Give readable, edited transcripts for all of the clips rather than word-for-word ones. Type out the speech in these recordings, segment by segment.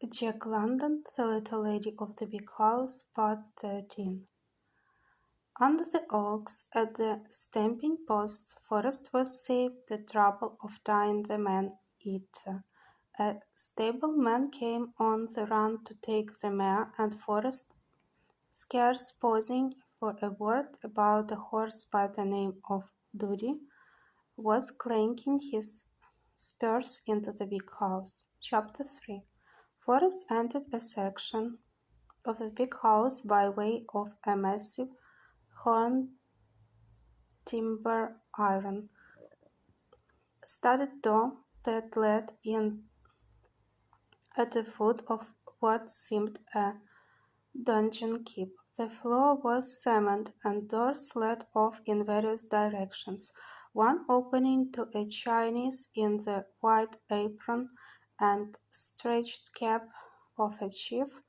Jack London, The Little Lady of the Big House, Part 13. Under the oaks at the stamping posts, Forrest was saved the trouble of tying the man-eater. A stableman came on the run to take the mare, and Forrest, scarce pausing for a word about a horse by the name of Doody, was clanking his spurs into the big house. Chapter 3. Forrest entered a section of the big house by way of a massive horn timber iron studded door that led in at the foot of what seemed a donjon keep. The floor was cement, and doors led off in various directions, one opening to a Chinese in the white apron and stretched cap of a chief,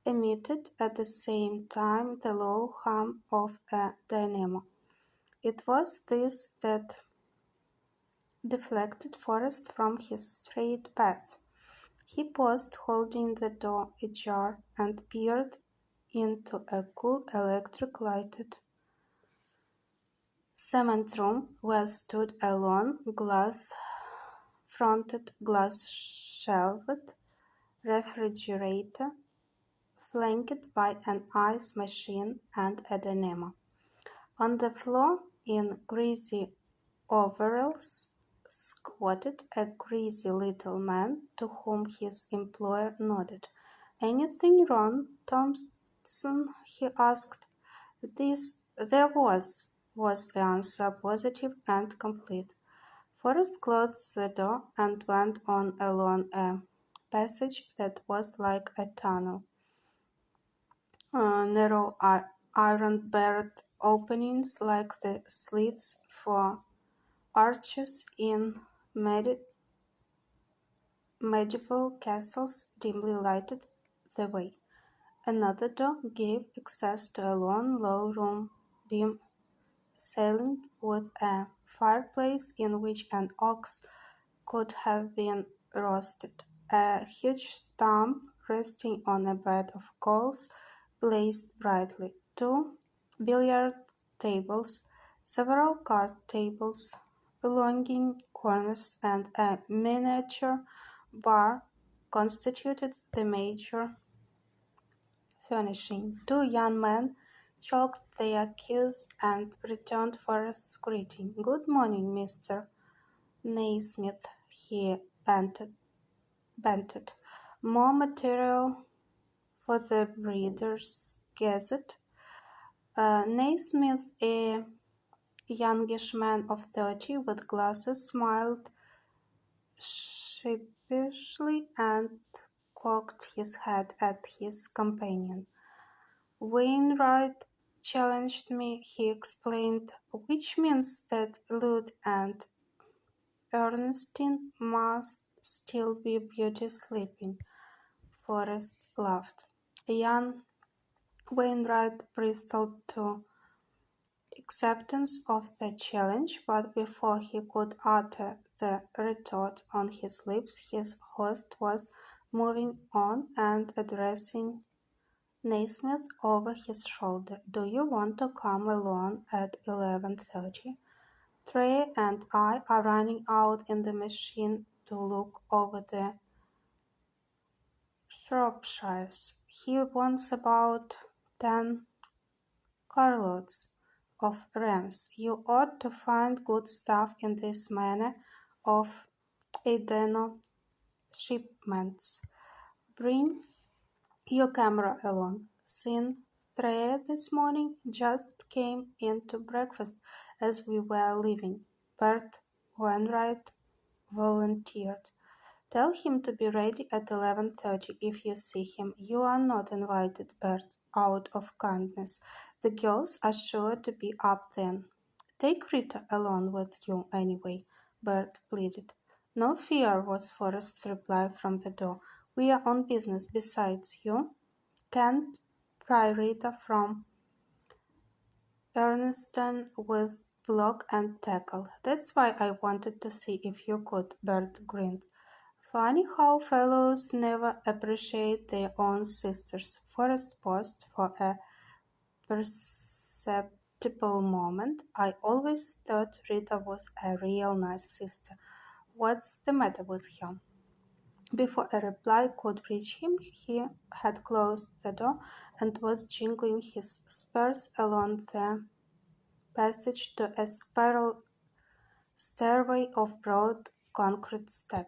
emitted at the same time the low hum of a dynamo. It was this that deflected Forrest from his straight path. He paused, holding the door ajar, and peered into a cool electric-lighted cement room where stood a long, glass-fronted, glass-shelved refrigerator, flanked by an ice machine and a dynamo. On the floor, in greasy overalls, squatted a greasy little man to whom his employer nodded. "Anything wrong, Thompson?" he asked. "There was the answer, positive and complete. Forrest closed the door and went on along a passage that was like a tunnel. Narrow iron-barred openings like the slits for arches in medieval castles dimly lighted the way. Another door gave access to a long, low room, beam ceiling, with a fireplace in which an ox could have been roasted. A huge stump resting on a bed of coals blazed brightly. Two billiard tables, several card tables, lounging corners, and a miniature bar constituted the major furnishing. Two young men chalked their cues and returned Forrest's greeting. "Good morning, Mr. Naismith," he bantered. "More material for the Breeders' Gazette?" Naismith, a youngish man of 30 with glasses, smiled sheepishly and cocked his head at his companion. "Wainwright challenged me," he explained, "which means that Lud and Ernestine must still be beauty sleeping." Forrest laughed. Young Wainwright bristled to acceptance of the challenge, but before he could utter the retort on his lips, his host was moving on and addressing Naismith over his shoulder. "Do you want to come along at 11:30? Trey and I are running out in the machine to look over the Shropshires. He wants about 10 carloads of rams. You ought to find good stuff in this manner of Edeno shipments. Bring your camera along. Seen Trey this morning? Just came in to breakfast as we were leaving." Bert Wainwright volunteered. "Tell him to be ready at 11:30 if you see him." "You are not invited, Bert, out of kindness. The girls are sure to be up then." "Take Rita along with you, anyway," Bert pleaded. "No fear," was Forrest's reply from the door. "We are on business. Besides, you can't pry Rita from Ernestine with block and tackle." "That's why I wanted to see if you could," Bert grinned. Funny how fellows never appreciate their own sisters. Forrest paused for a perceptible moment. I always thought Rita was a real nice sister. What's the matter with her? Before a reply could reach him, he had closed the door and was jingling his spurs along the passage to a spiral stairway of broad concrete steps.